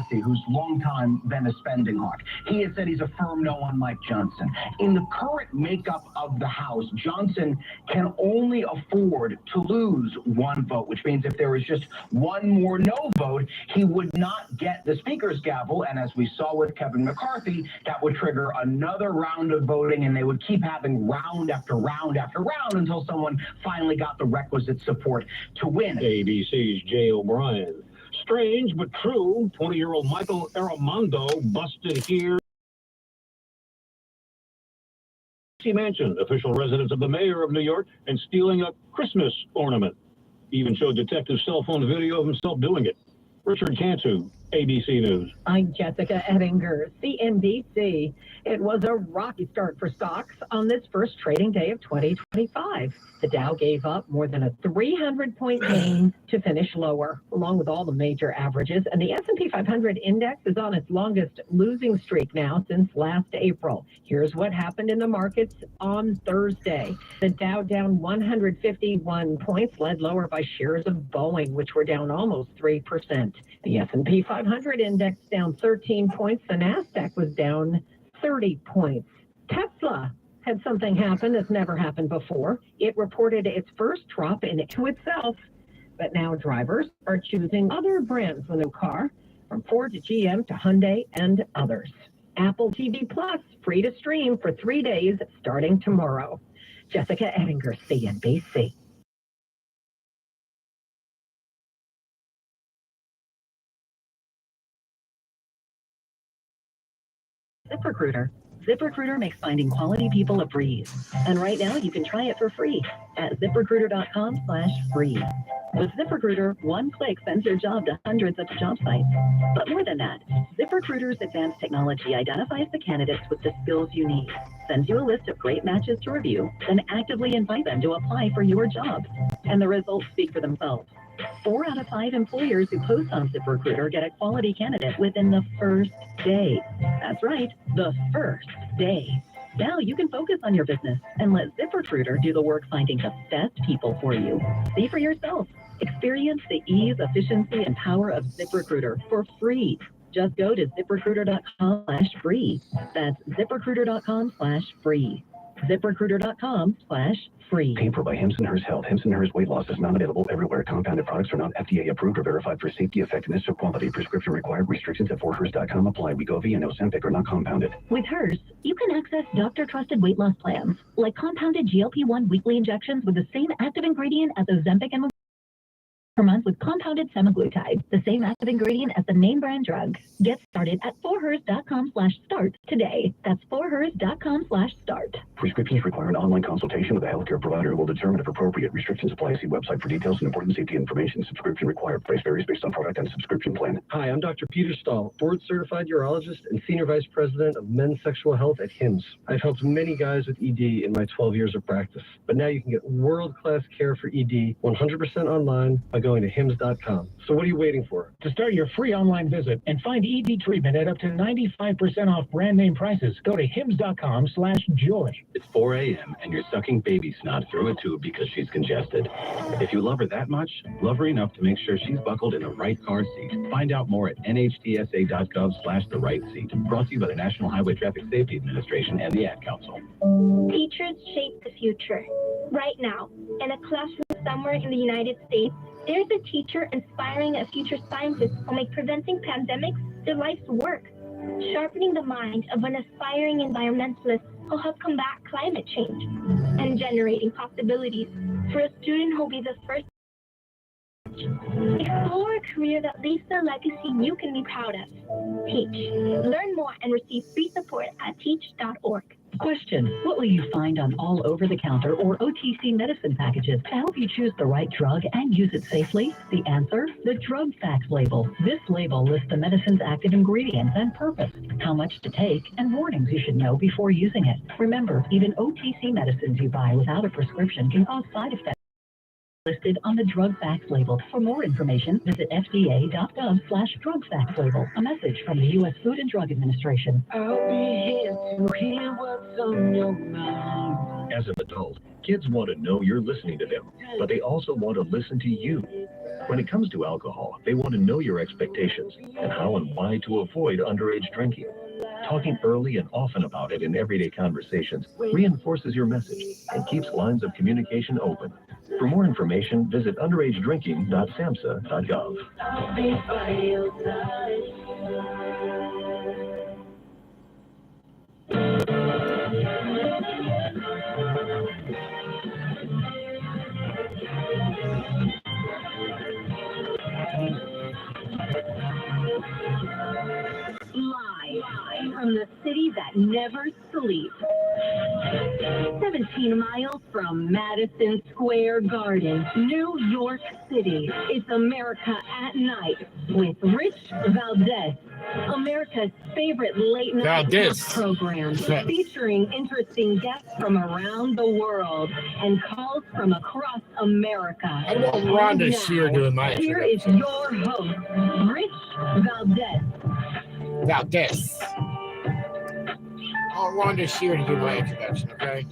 McCarthy, who's long time been a spending hawk. He has said he's a firm no on Mike Johnson. In the current makeup of the House, Johnson can only afford to lose one vote, which means if there was just one more no vote, he would not get the Speaker's gavel. And as we saw with Kevin McCarthy, that would trigger another round of voting, and they would keep having round after round after round until someone finally got the requisite support to win. ABC's Jay O'Brien. Strange but true, 20-year-old Michael Armando busted here. Mansion, official residence of the mayor of New York, and stealing a Christmas ornament. Even showed detectives' cell phone video of himself doing it. Richard Cantu, ABC News. I'm Jessica Ettinger, CNBC. It was a rocky start for stocks on this first trading day of 2025. The Dow gave up more than a 300-point gain to finish lower, along with all the major averages, and the S&P 500 index is on its longest losing streak now since last April. Here's what happened in the markets on Thursday. The Dow down 151 points, led lower by shares of Boeing, which were down almost 3%. The S&P 500 index down 13 points. The Nasdaq was down 30 points. Tesla had something happen that's never happened before. It reported its first drop into itself, but now drivers are choosing other brands for the car, from Ford to GM to Hyundai and others. Apple TV Plus, free to stream for 3 days starting tomorrow. Jessica Ettinger, CNBC. ZipRecruiter. ZipRecruiter makes finding quality people a breeze. And right now, you can try it for free at ZipRecruiter.com/free. With ZipRecruiter, one click sends your job to hundreds of job sites. But more than that, ZipRecruiter's advanced technology identifies the candidates with the skills you need, sends you a list of great matches to review, then actively invite them to apply for your job. And the results speak for themselves. 4 out of 5 employers who post on ZipRecruiter get a quality candidate within the first day. That's right, the first day. Now you can focus on your business and let ZipRecruiter do the work finding the best people for you. See for yourself. Experience the ease, efficiency, and power of ZipRecruiter for free. Just go to ZipRecruiter.com/free. That's ZipRecruiter.com/free. ZipRecruiter.com/free. Paid for by Hims & Hers Health. Hims & Hers weight loss is not available everywhere. Compounded products are not FDA approved or verified for safety, effectiveness, or quality. Prescription required. Restrictions at forhers.com apply. Wegovy and Ozempic are not compounded. With Hers, you can access doctor-trusted weight loss plans, like compounded GLP-1 weekly injections with the same active ingredient as Ozempic and per month with compounded semaglutide, the same active ingredient as the name brand drug. Get started at forhers.com/start today. That's forhers.com/start. Prescriptions require an online consultation with a healthcare provider who will determine if appropriate. Restrictions apply. See website for details and important safety information. Subscription required. Price varies based on product and subscription plan. Hi, I'm Dr. Peter Stahl, board-certified urologist and senior vice president of men's sexual health at Hims. I've helped many guys with ED in my 12 years of practice. But now you can get world-class care for ED 100% online by going to hims.com. So what are you waiting for? To start your free online visit and find ED treatment at up to 95% off brand name prices, go to hims.com/joy. It's 4 a.m. and you're sucking baby snot through a tube because she's congested. If you love her that much, love her enough to make sure she's buckled in the right car seat. Find out more at nhtsa.gov/the right seat. Brought to you by the National Highway Traffic Safety Administration and the Ad Council. Teachers shape the future. Right now, in a classroom somewhere in the United States, there's a teacher inspiring a future scientist who will make preventing pandemics their life's work. Sharpening the mind of an aspiring environmentalist who'll help combat climate change. And generating possibilities for a student who'll be the first. Explore a career that leaves a legacy you can be proud of. Teach. Learn more and receive free support at teach.org. Question: what will you find on all over-the-counter or OTC medicine packages to help you choose the right drug and use it safely? The answer: the drug facts label. This label lists the medicine's active ingredients and purpose, how much to take, and warnings you should know before using it. Remember, even OTC medicines you buy without a prescription can cause side effects listed on the drug facts label. For more information, visit fda.gov/drug facts label. A message from the U.S. Food and Drug Administration. I'll be here to hear what's on your mind. As an adult, kids want to know you're listening to them, but they also want to listen to you. When it comes to alcohol, they want to know your expectations and how and why to avoid underage drinking. Talking early and often about it in everyday conversations reinforces your message and keeps lines of communication open. For more information, visit underagedrinking.samhsa.gov. Live from the city that never sleeps. 17 miles from Madison Square Garden, New York City. It's America at Night with Rich Valdez, America's favorite late night talk program, featuring interesting guests from around the world and calls from across America. I want Rhonda Shear doing my Here is your host, Rich Valdez. Valdez. I want Rhonda Shear to do my introduction, okay?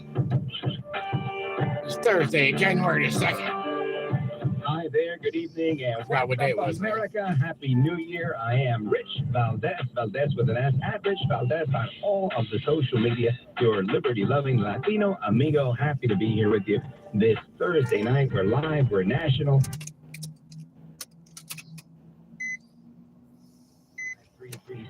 It's Thursday, January the 2nd. Hi there, good evening, and forgot what day it was. America, Happy New Year. I am Rich Valdez, Valdez with an S, at Rich Valdez on all of the social media. Your liberty-loving Latino amigo, happy to be here with you this Thursday night. We're live, we're national.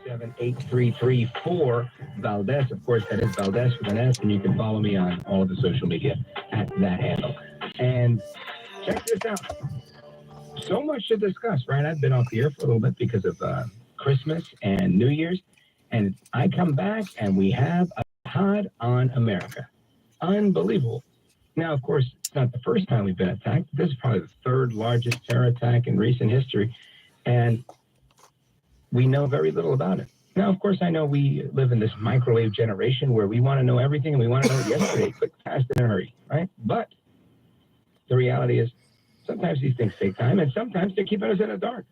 337-8334 Valdez. Of course, that is Valdez with an S, and you can follow me on all of the social media at that handle. And check this out. So much to discuss, right? I've been off the air for a little bit because of Christmas and New Year's, and I come back and we have a pod on America. Unbelievable. Now, of course, it's not the first time we've been attacked. This is probably the third largest terror attack in recent history, and we know very little about it. Now, of course, I know we live in this microwave generation where we want to know everything and we want to know it yesterday, quick, fast, in a hurry, right? But the reality is sometimes these things take time and sometimes they're keeping us in the dark,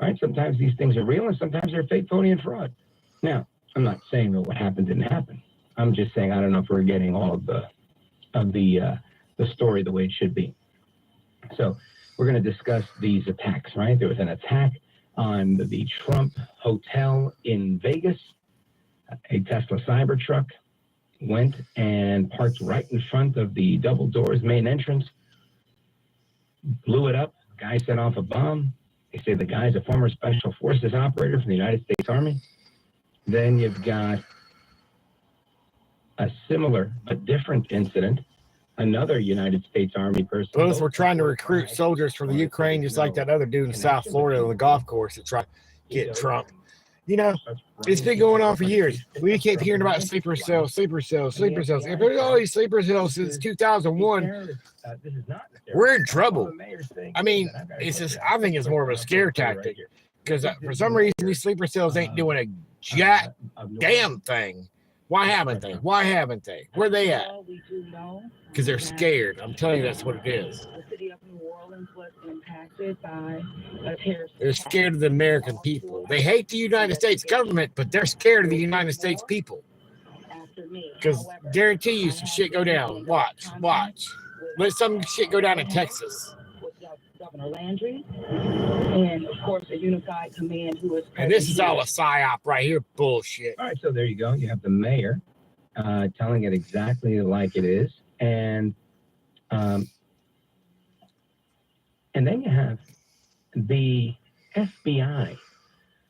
right? Sometimes these things are real and sometimes they're fake, phony, and fraud. Now, I'm not saying that what happened didn't happen. I'm just saying I don't know if we're getting all of the story the way it should be. So we're going to discuss these attacks, right? There was an attack on the Trump Hotel in Vegas. A Tesla Cybertruck went and parked right in front of the double doors main entrance, blew it up. The guy set off a bomb. They say the guy's a former Special Forces operator from the United States Army. Then you've got a similar but different incident. Another United States Army person. Both were trying to recruit soldiers from the Ukraine, just like that other dude in South Florida on the golf course to try to get Trump. You know, it's been going on for years. We keep hearing about sleeper cells, sleeper cells, sleeper cells. If there's all these sleeper cells since 2001, we're in trouble. I mean, it's just, I think it's more of a scare tactic because for some reason these sleeper cells ain't doing a jack damn thing. Why haven't they? Why haven't they? Where they at? Because they're scared. I'm telling you, that's what it is. The city of New Orleans was impacted by a terrorist. They're scared of the American people. They hate the United States government, but they're scared of the United States people. Because guarantee you some shit go down. Watch. Let some shit go down in Texas. Governor Landry, and of course a unified command who is. And this is all a psyop right here, bullshit. All right, so there you go. You have the mayor telling it exactly like it is, and then you have the FBI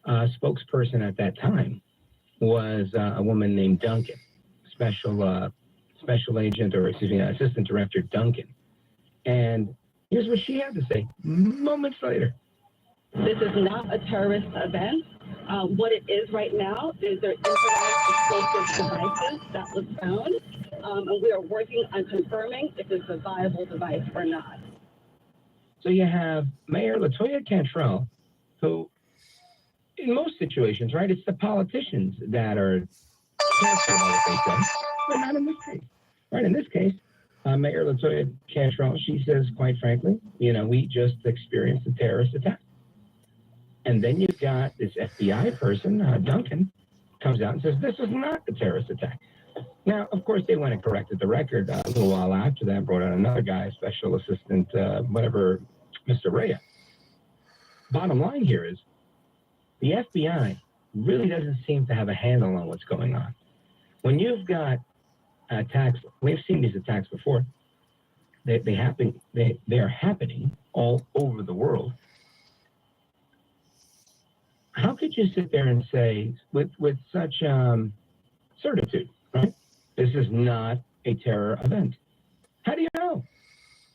spokesperson at that time was a woman named Duncan, special agent, or excuse me, assistant director Duncan, and here's what she had to say moments later. This is not a terrorist event. What it is right now is there improvised explosive devices that was found, and we are working on confirming if it's a viable device or not. So you have Mayor LaToya Cantrell, who, in most situations, right, it's the politicians that are canceled by what they say, but not in this case. Right, in this case, Mayor LaToya Cantrell, she says, quite frankly, we just experienced a terrorist attack. And then you've got this FBI person, Duncan, comes out and says, this is not a terrorist attack. Now, of course, they went and corrected the record a little while after that, brought out another guy, Special Assistant, Mr. Rhea. bottom line here is the FBI really doesn't seem to have a handle on what's going on. When you've got attacks, we've seen these attacks before. They are happening all over the world. How could you sit there and say with such certitude, right? This is not a terror event. How do you know?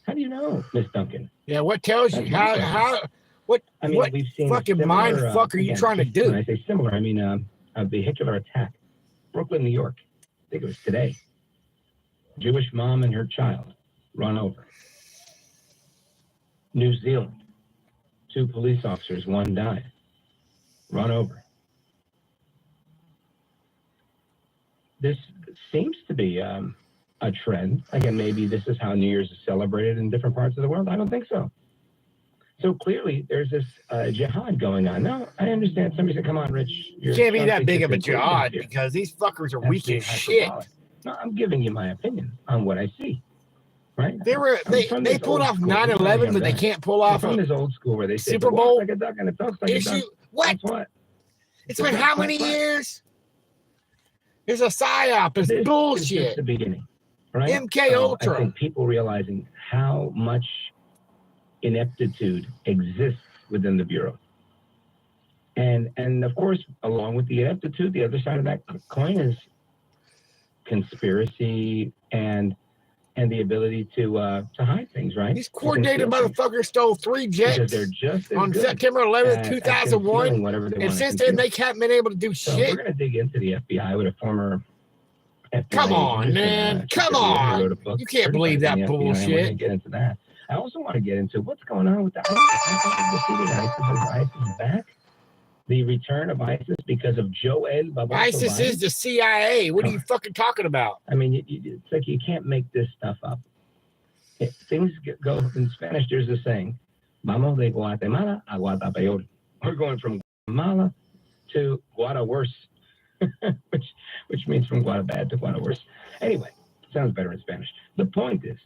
How do you know, Miss Duncan? Yeah, what tells you? What we've seen fucking similar, mind fuck are you again, trying to do? When I say similar, I mean a vehicular attack. Brooklyn, New York. I think it was today. Jewish mom and her child run over. New Zealand. 2 police officers, 1 died. Run over. This seems to be a trend. Again, maybe this is how New Year's is celebrated in different parts of the world. I don't think so. So clearly, there's this jihad going on. Now, I understand somebody said, come on, Rich. You can't be that big of a jihad because these fuckers are weak as shit. No, I'm giving you my opinion on what I see. Right? They pulled off 9/11, but they can't pull off from this old school where they say Super Bowl like a duck and it talks like a duck. What? It's been how many years? It's a psyop. It's bullshit. It's just the beginning, right? MK Ultra. I think people realizing how much ineptitude exists within the Bureau. And of course, along with the ineptitude, the other side of that coin is conspiracy and the ability to hide things, right? These coordinated motherfuckers stole 3 jets on September 11th, 2001. And since then, they haven't been able to do shit. We're going to dig into the FBI with a former FBI Come on, man. Come on. You can't believe that bullshit. We're going to get into that. I also want to get into what's going on with the ISIS. ISIS is back. The return of ISIS because of Joel Babasovic. ISIS is the CIA. What are you fucking talking about? I mean, it's like you can't make this stuff up. Things go in Spanish. There's a saying, "Vamos de Guatemala a Guatapeor." We're going from Guatemala to Guata worse, which means from Guata bad to Guata worse. Anyway, sounds better in Spanish. The point is,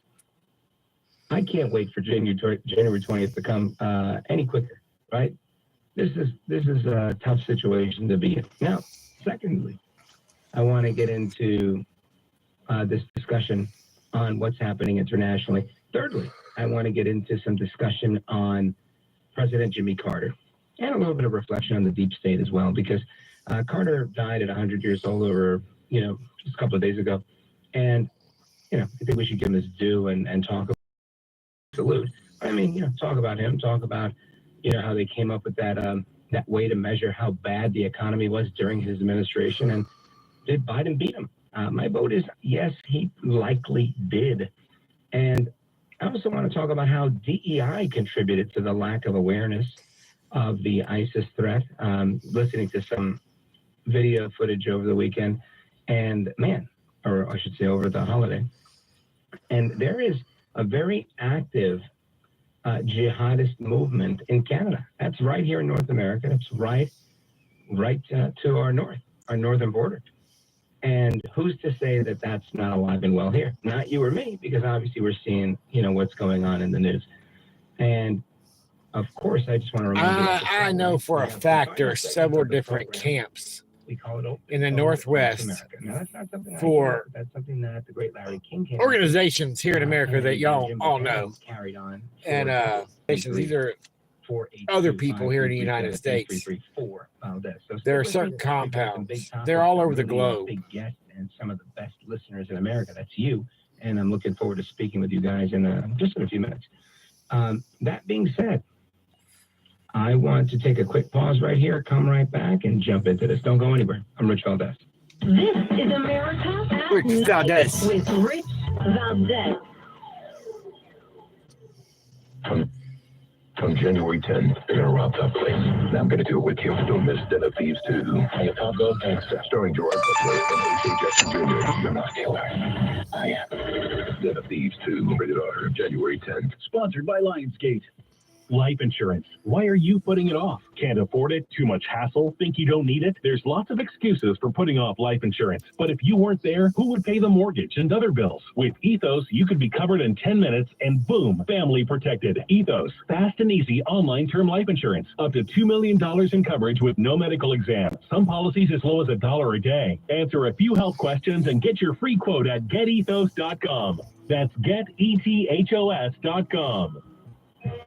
I can't wait for January 20th to come any quicker, right? This is a tough situation to be in. Now, secondly, I want to get into this discussion on what's happening internationally. Thirdly, I want to get into some discussion on President Jimmy Carter and a little bit of reflection on the deep state as well, because Carter died at 100 years old over, just a couple of days ago. And, I think we should give him his due and talk about salute. I mean, talk about him, talk about how they came up with that way to measure how bad the economy was during his administration, and did Biden beat him? My vote is yes, he likely did. And I also want to talk about how DEI contributed to the lack of awareness of the ISIS threat. Listening to some video footage over the weekend, and or I should say over the holiday, and there is a very active jihadist movement in Canada. That's right here in North America. It's right to our northern border. And who's to say that that's not alive and well here? Not you or me, because obviously we're seeing, what's going on in the news. And of course, I just want to remind you. I know for a fact there are several different camps in the Northwest for that's something that the great Larry King organizations here in America that y'all all know. And these are other people here in the United States. There are certain compounds. They're all over the globe. And some of the best listeners in America. That's you. And I'm looking forward to speaking with you guys in just in a few minutes. That being said, I want to take a quick pause right here, come right back, and jump into this. Don't go anywhere. I'm Rich Valdez. This is America at Rich Valdez. With Rich Valdez. Come January 10th, they're gonna rob that place. Now I'm gonna do it with you. Don't miss Den of Thieves 2. And Top Gun Gangsta, starring Gerard Butler and A.J. Jackson Jr. You're not killer. I am. Den of Thieves 2, rated R, January 10th. Sponsored by Lionsgate. Life insurance. Why are you putting it off? Can't afford it? Too much hassle? Think you don't need it? There's lots of excuses for putting off life insurance. But if you weren't there, who would pay the mortgage and other bills? With Ethos, you could be covered in 10 minutes and boom, family protected. Ethos. Fast and easy online term life insurance. Up to $2 million in coverage with no medical exam. Some policies as low as $1 a day. Answer a few health questions and get your free quote at getethos.com. That's getethos.com.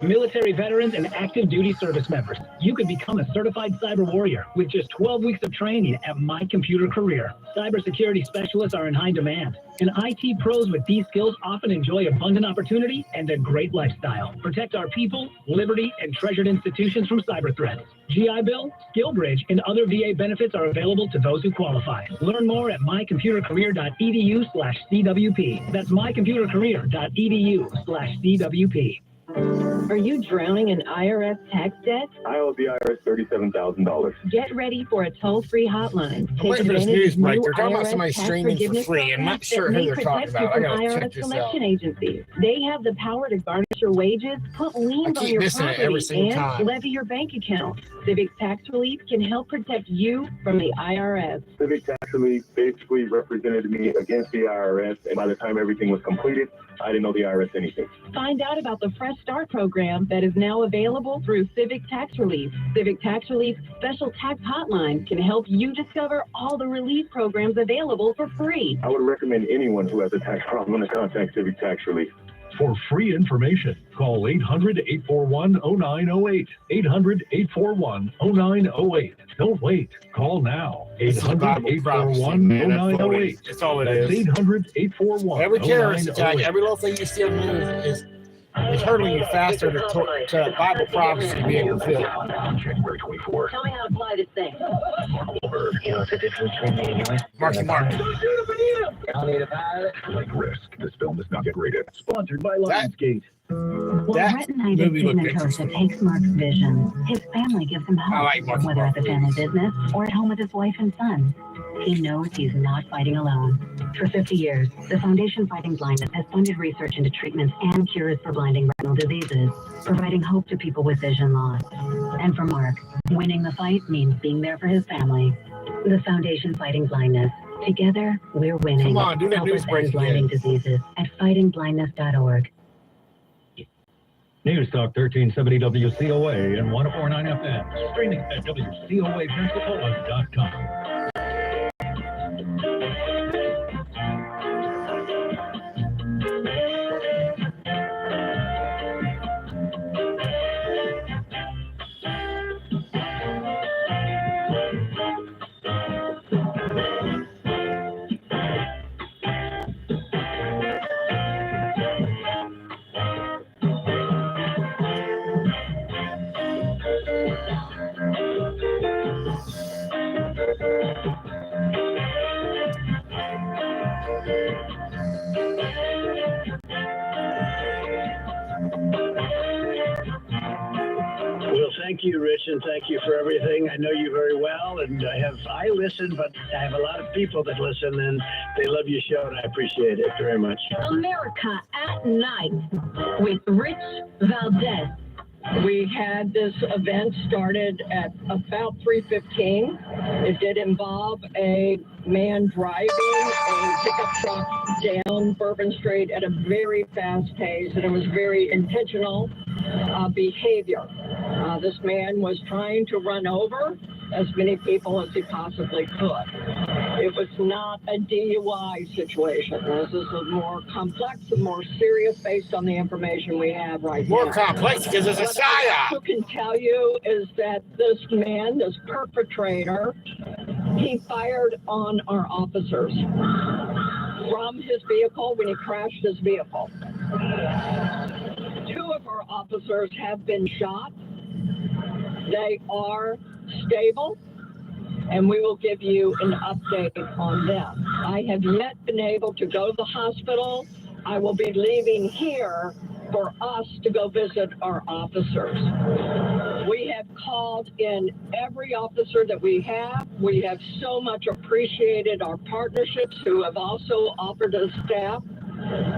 Military veterans and active duty service members, you could become a certified cyber warrior with just 12 weeks of training at My Computer Career. Cybersecurity specialists are in high demand, and IT pros with these skills often enjoy abundant opportunity and a great lifestyle. Protect our people, liberty, and treasured institutions from cyber threats. GI Bill, SkillBridge, and other VA benefits are available to those who qualify. Learn more at mycomputercareer.edu/CWP. That's mycomputercareer.edu/CWP. Are you drowning in IRS tax debt? I owe the IRS $37,000. Get ready for a toll-free hotline. I'm waiting for this news break. They're talking about somebody streaming for free. I'm not sure who they're talking about. I gotta check this out. Agencies. They have the power to garnish your wages, put liens on your property, and levy your bank account. Civic Tax Relief can help protect you from the IRS. Civic Tax Relief basically represented me against the IRS, and by the time everything was completed, I didn't know the IRS anything. Find out about the Fresh Start program that is now available through Civic Tax Relief. Civic Tax Relief's special tax hotline can help you discover all the relief programs available for free. I would recommend anyone who has a tax problem to contact Civic Tax Relief. For free information, call 800-841-0908. 800-841-0908. Don't wait. Call now. 800-841-0908. That's all it is. 800-841-0908. Every terrorist attack, every little thing you see on the news is hurtling you faster to Bible prophecy being fulfilled. January 24th. Tell me how to apply this thing. You know the difference between me and you? Marky Mark. Like Risk. This film does not get rated. Sponsored by Lionsgate. While retinitis pigmentosa takes Mark's vision, his family gives him hope, whether at the family business or at home with his wife and son. He knows he's not fighting alone. For 50 years, the Foundation Fighting Blindness has funded research into treatments and cures for blinding retinal diseases, providing hope to people with vision loss. And for Mark, winning the fight means being there for his family. The Foundation Fighting Blindness. Together, we're winning. Come on, do that Help news us break end blinding diseases at fightingblindness.org. News Talk 1370 WCOA and 104.9 FM. Streaming at WCOAPensacola.com. Thank you, Rich, and thank you for everything. I know you very well, and I listen, but I have a lot of people that listen, and they love your show, and I appreciate it very much. America at Night with Rich Valdez. We had this event started at about 3:15. It did involve a man driving a pickup truck down Bourbon Street at a very fast pace, and it was very intentional behavior. This man was trying to run over as many people as he possibly could. It was not a DUI situation. This is a more complex and more serious based on the information we have right now. More complex because it's a psyop. What I can tell you is that this man, this perpetrator, he fired on our officers from his vehicle when he crashed his vehicle. 2 of our officers have been shot. They are stable, and we will give you an update on them. I have yet been able to go to the hospital. I will be leaving here for us to go visit our officers. We have called in every officer that we have. We have so much appreciated our partnerships who have also offered us staff.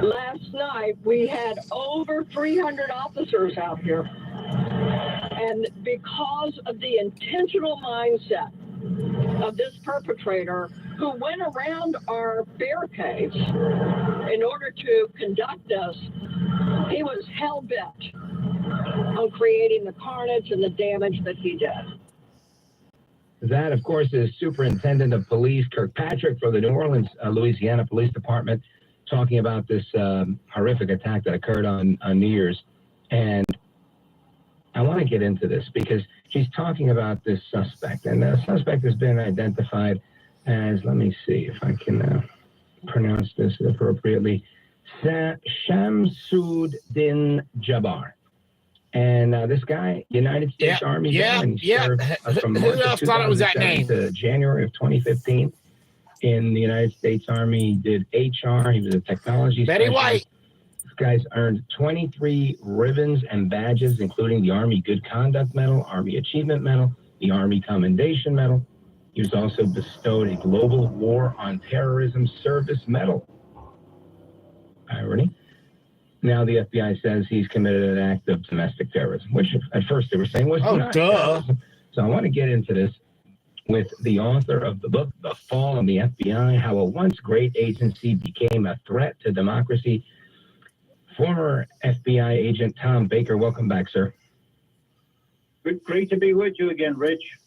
Last night, we had over 300 officers out here. And because of the intentional mindset of this perpetrator who went around our barricades in order to conduct us, he was hell-bent on creating the carnage and the damage that he did. That, of course, is Superintendent of Police Kirkpatrick for the New Orleans, Louisiana Police Department, talking about this horrific attack that occurred on New Year's. And I want to get into this because she's talking about this suspect. And the suspect has been identified as, let me see if I can pronounce this appropriately, Shamsuddin Jabbar. And this guy, United States Army veteran, served from March of 2007 to January of 2015 in the United States Army. He did HR. He was a technology specialist. White. This guy's earned 23 ribbons and badges, including the Army Good Conduct Medal, Army Achievement Medal, the Army Commendation Medal. He was also bestowed a Global War on Terrorism Service Medal. Irony. Now the FBI says he's committed an act of domestic terrorism, which at first they were saying was not terrorism. So I want to get into this with the author of the book, The Fall of the FBI, How a Once Great Agency Became a Threat to Democracy. Former FBI agent Tom Baker, welcome back, sir. Great to be with you again, Rich.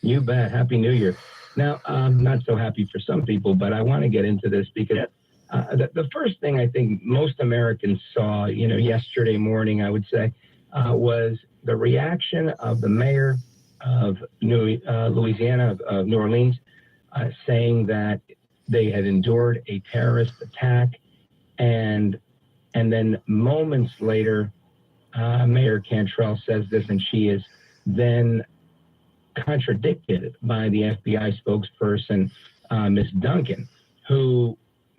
You bet. Happy New Year. Now, not so happy for some people, but I want to get into this because the first thing I think most Americans saw, yesterday morning, I would say, was the reaction of the mayor of Louisiana, of New Orleans, saying that they had endured a terrorist attack. And then moments later, Mayor Cantrell says this, and she is then contradicted by the FBI spokesperson, Ms. Duncan, who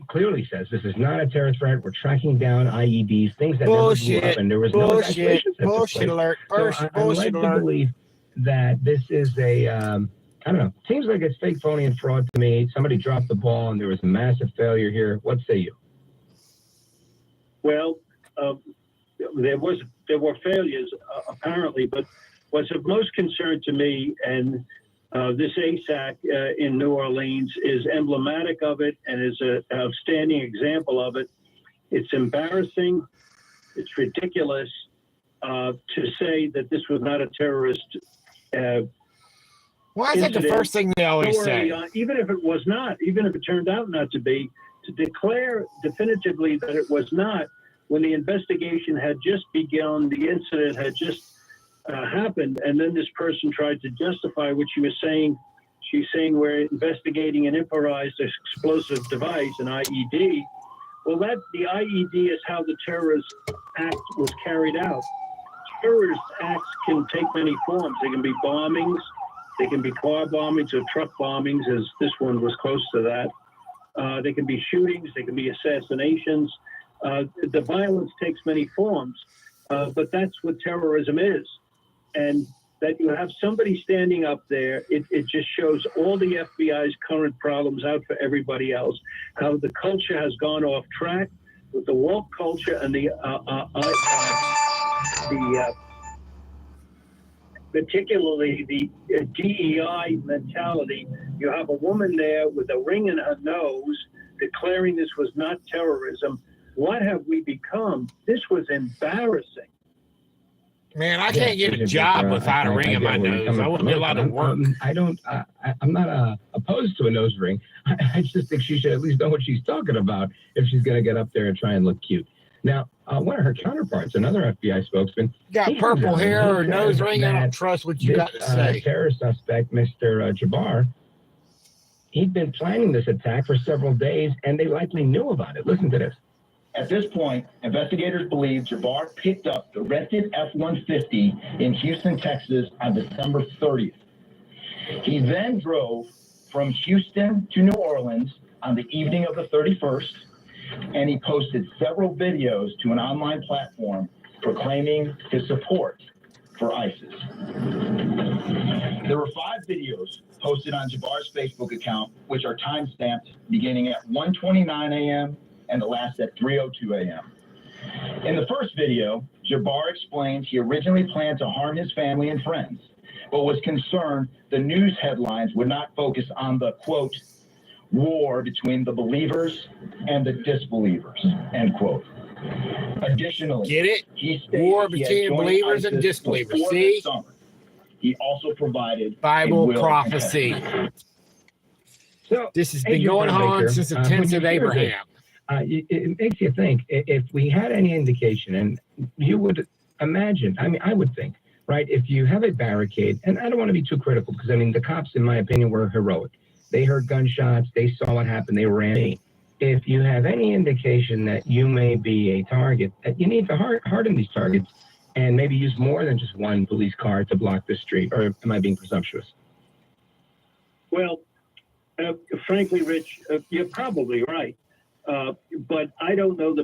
clearly says this is not a terror threat. We're tracking down IEDs, things that never blew up, and there was no bullshit alert. I'm led to believe that this is a, I don't know, seems like it's fake, phony, and fraud to me. Somebody dropped the ball, and there was a massive failure here. What say you? Well, there were failures apparently, but what's of most concern to me, and this ASAC in New Orleans is emblematic of it and is an outstanding example of it. It's embarrassing. It's ridiculous to say that this was not a terrorist. Well, I think the first thing they always say. Even if it was not, even if it turned out not to be, to declare definitively that it was not, when the investigation had just begun, the incident had just happened, and then this person tried to justify what she was saying. She's saying we're investigating an improvised explosive device, an IED. Well, the IED is how the terrorist act was carried out. Terrorist acts can take many forms. They can be bombings, they can be car bombings or truck bombings, as this one was close to that. They can be shootings, they can be assassinations. The violence takes many forms, but that's what terrorism is. And that you have somebody standing up there, it just shows all the FBI's current problems out for everybody else, how the culture has gone off track with the woke culture and particularly the DEI mentality. You have a woman there with a ring in her nose declaring this was not terrorism. What have we become? This was embarrassing. Man, I can't get a job without a ring in my nose. I wouldn't be allowed to work. I'm not opposed to a nose ring. I just think she should at least know what she's talking about if she's going to get up there and try and look cute. Now, one of her counterparts, another FBI spokesman, got purple hair or nose ring. I don't trust what you got to say. Terrorist suspect, Mr. Jabbar, he'd been planning this attack for several days, and they likely knew about it. Listen to this. At this point, investigators believe Jabbar picked up the rented F-150 in Houston, Texas on December 30th. He then drove from Houston to New Orleans on the evening of the 31st, and he posted several videos to an online platform proclaiming his support for ISIS. There were 5 videos posted on Jabbar's Facebook account, which are time-stamped beginning at 1:29 a.m. and the last at 3:02 a.m. In the first video, Jabbar explains he originally planned to harm his family and friends, but was concerned the news headlines would not focus on the, quote, war between the believers and the disbelievers, end quote. Additionally, Get it? he stated War he had between joined believers and ISIS disbelievers. before See? this summer. He also provided a Bible will and prophecy. testament. So This has been going on since the tents of Abraham. It makes you think, if we had any indication, and you would imagine, I mean, I would think, right, if you have a barricade, and I don't want to be too critical, because, I mean, the cops, in my opinion, were heroic. They heard gunshots, they saw what happened, they ran in. If you have any indication that you may be a target, you need to harden these targets and maybe use more than just one police car to block the street, or am I being presumptuous? Well, frankly, Rich, you're probably right. But I don't know the